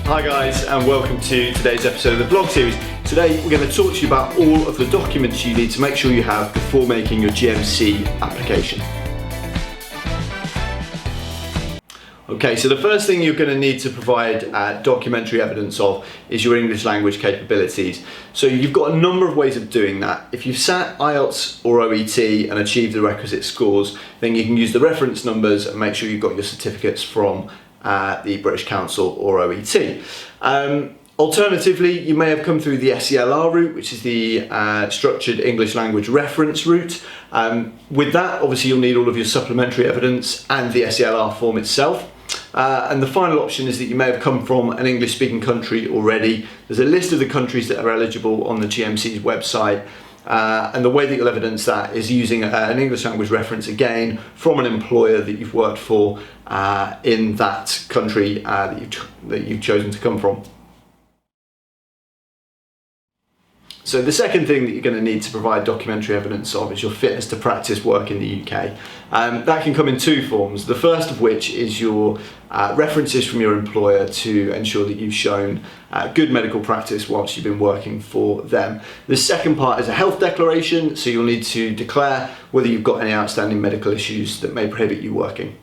Hi guys, and welcome to today's episode of the vlog series. Today we're going to talk to you about all of the documents you need to make sure you have before making your GMC application. Okay, so the first thing you're going to need to provide documentary evidence of is your English language capabilities. So you've got a number of ways of doing that. If you've sat IELTS or OET and achieved the requisite scores, then you can use the reference numbers and make sure you've got your certificates from the British Council or OET. Alternatively, you may have come through the SELR route, which is the Structured English Language Reference route. With that, obviously you'll need all of your supplementary evidence and the SELR form itself. And the final option is that you may have come from an English-speaking country already. There's a list of the countries that are eligible on the GMC's website. And the way that you'll evidence that is using an English language reference, again, from an employer that you've worked for in that country that you've chosen to come from. So the second thing that you're going to need to provide documentary evidence of is your fitness to practice work in the UK. That can come in two forms, the first of which is your references from your employer to ensure that you've shown good medical practice whilst you've been working for them. The second part is a health declaration, so you'll need to declare whether you've got any outstanding medical issues that may prohibit you working.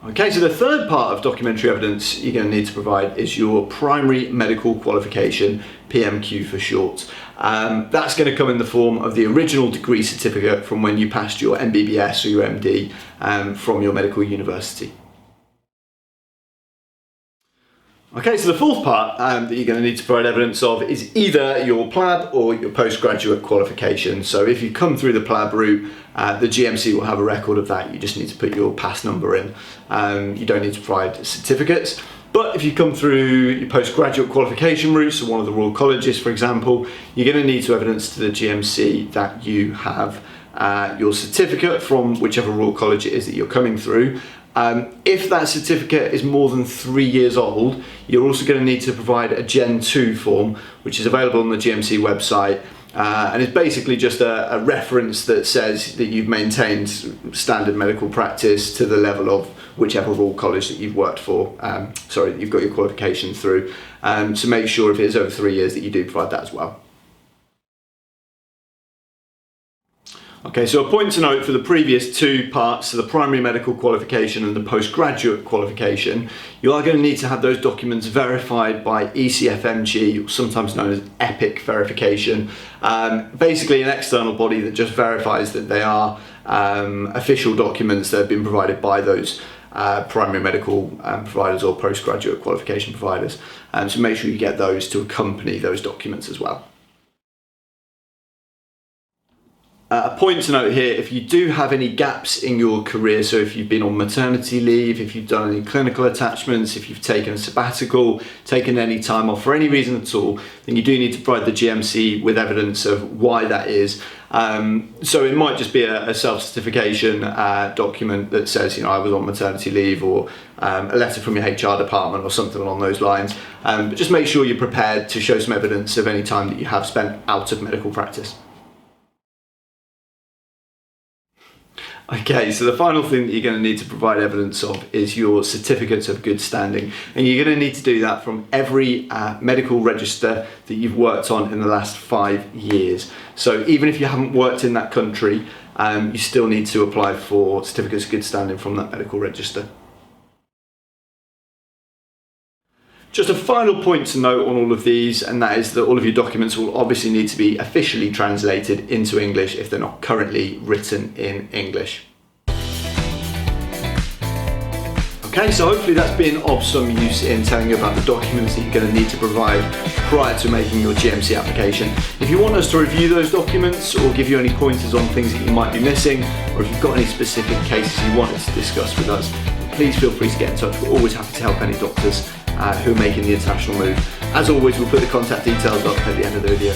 Okay, so the third part of documentary evidence you're going to need to provide is your primary medical qualification, PMQ for short. That's going to come in the form of the original degree certificate from when you passed your MBBS or your MD from your medical university. Okay, so the fourth part that you're going to need to provide evidence of is either your PLAB or your postgraduate qualification. So if you come through the PLAB route, the GMC will have a record of that. You just need to put your pass number in. You don't need to provide certificates. But if you come through your postgraduate qualification route, so one of the Royal Colleges, for example, you're going to need to evidence to the GMC that you have your certificate from whichever Royal College it is that you're coming through. If that certificate is more than 3 years old, you're also going to need to provide a Gen 2 form, which is available on the GMC website, and it's basically just a reference that says that you've maintained standard medical practice to the level of whichever Royal College that you've worked for, that you've got your qualification through. So make sure if it is over 3 years that you do provide that as well. Okay, so a point to note for the previous two parts, so the primary medical qualification and the postgraduate qualification, you are going to need to have those documents verified by ECFMG, sometimes known as EPIC verification. Basically an external body that just verifies that they are official documents that have been provided by those primary medical providers or postgraduate qualification providers. So make sure you get those to accompany those documents as well. A point to note here, if you do have any gaps in your career, so if you've been on maternity leave, if you've done any clinical attachments, if you've taken a sabbatical, taken any time off for any reason at all, then you do need to provide the GMC with evidence of why that is. So it might just be a self-certification document that says, I was on maternity leave, or a letter from your HR department or something along those lines. But just make sure you're prepared to show some evidence of any time that you have spent out of medical practice. Okay, so the final thing that you're going to need to provide evidence of is your certificates of good standing, and you're going to need to do that from every medical register that you've worked on in the last 5 years. So even if you haven't worked in that country, you still need to apply for certificates of good standing from that medical register. Just a final point to note on all of these, and that is that all of your documents will obviously need to be officially translated into English if they're not currently written in English. Okay, so hopefully that's been of some use in telling you about the documents that you're going to need to provide prior to making your GMC application. If you want us to review those documents or give you any pointers on things that you might be missing, or if you've got any specific cases you want us to discuss with us, please feel free to get in touch. We're always happy to help any doctors who are making the international move. As always, we'll put the contact details up at the end of the video.